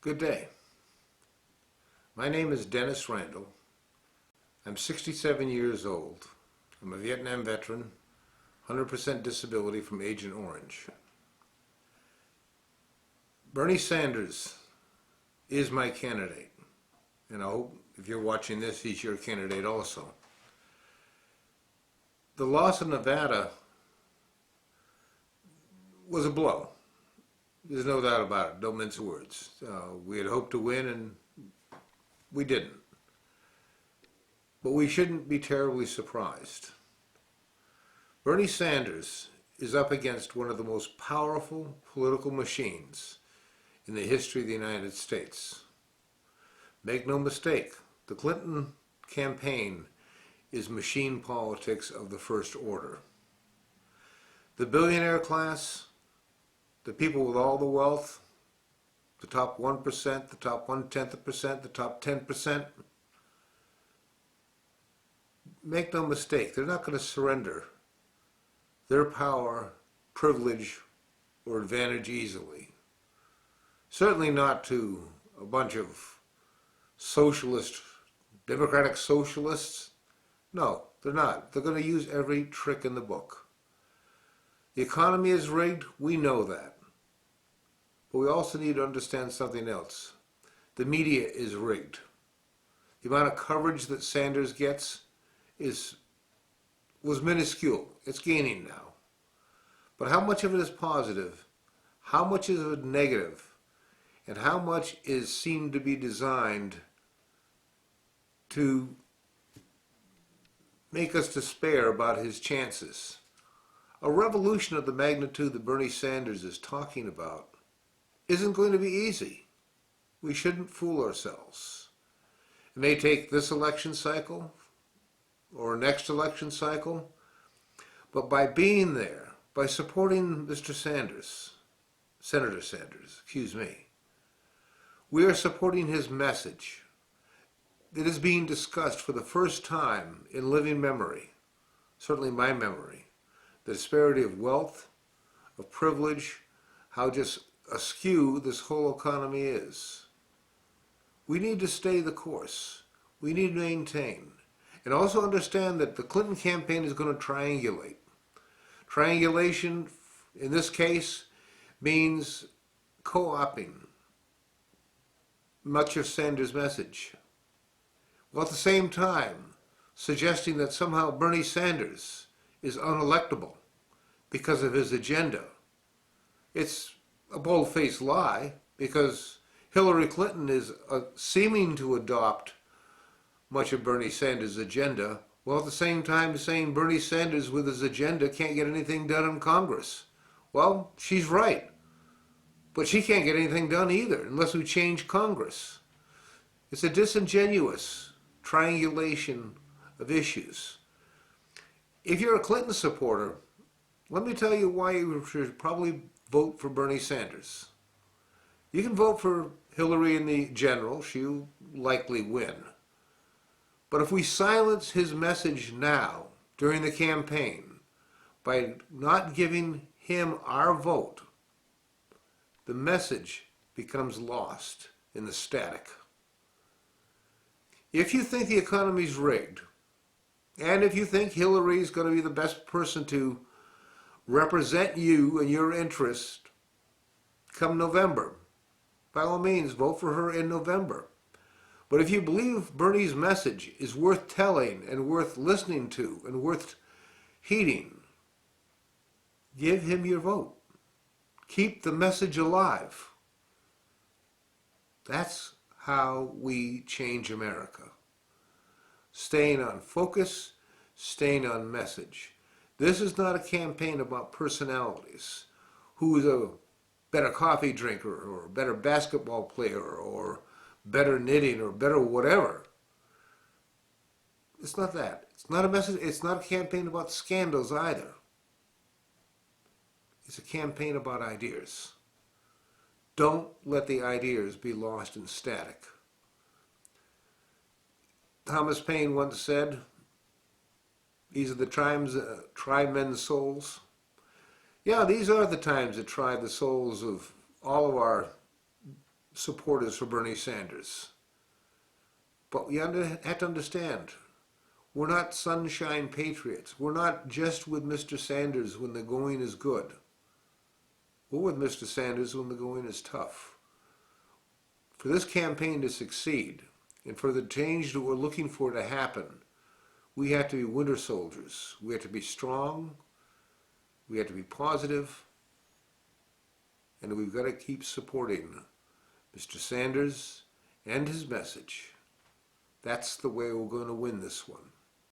Good day. My name is Dennis Randall. I'm 67 years old. I'm a Vietnam veteran, 100% disability from Agent Orange. Bernie Sanders is my candidate, and I hope if you're watching this, he's your candidate also. The loss of Nevada was a blow. There's no doubt about it. Don't mince words. We had hoped to win, and we didn't. But we shouldn't be terribly surprised. Bernie Sanders is up against one of the most powerful political machines in the history of the United States. Make no mistake, the Clinton campaign is machine politics of the first order. The billionaire class, the people with all the wealth, the top 1%, the top 1/10%, the top 10%, make no mistake, they're not going to surrender their power, privilege, or advantage easily. Certainly not to a bunch of socialist, democratic socialists. No, they're not. They're going to use every trick in the book. The economy is rigged, we know that. But we also need to understand something else. The media is rigged. The amount of coverage that Sanders gets was minuscule. It's gaining now. But how much of it is positive? How much is it negative? And how much is seemed to be designed to make us despair about his chances? A revolution of the magnitude that Bernie Sanders is talking about isn't going to be easy. We shouldn't fool ourselves. It may take this election cycle or next election cycle, but by being there, by supporting Mr. Sanders, Senator Sanders, we are supporting his message that is being discussed for the first time in living memory, certainly my memory, the disparity of wealth, of privilege, how just askew this whole economy is. We need to stay the course. We need to maintain. And also understand that the Clinton campaign is going to triangulate. Triangulation, in this case, means co-opting much of Sanders' message, while at the same time suggesting that somehow Bernie Sanders is unelectable because of his agenda. It's a bold-faced lie, because Hillary Clinton is seeming to adopt much of Bernie Sanders' agenda, while at the same time saying Bernie Sanders with his agenda can't get anything done in Congress. Well, she's right. But she can't get anything done either unless we change Congress. It's a disingenuous triangulation of issues. If you're a Clinton supporter, let me tell you why you should probably vote for Bernie Sanders. You can vote for Hillary in the general. She'll likely win. But if we silence his message now, during the campaign, by not giving him our vote, the message becomes lost in the static. If you think the economy's rigged, and if you think Hillary is going to be the best person to represent you and your interests come November, by all means, vote for her in November. But if you believe Bernie's message is worth telling and worth listening to and worth heeding, give him your vote. Keep the message alive. That's how we change America. Staying on focus, staying on message. This is not a campaign about personalities. Who is a better coffee drinker or a better basketball player or better knitting or better whatever. It's not that. It's not a message. It's not a campaign about scandals either. It's a campaign about ideas. Don't let the ideas be lost in static. Thomas Paine once said, these are the times that try men's souls. Yeah, these are the times that try the souls of all of our supporters for Bernie Sanders. But you have to understand, we're not sunshine patriots. We're not just with Mr. Sanders when the going is good. We're with Mr. Sanders when the going is tough. For this campaign to succeed, and for the change that we're looking for to happen, we have to be winter soldiers. We have to be strong. We have to be positive. And we've got to keep supporting Mr. Sanders and his message. That's the way we're going to win this one.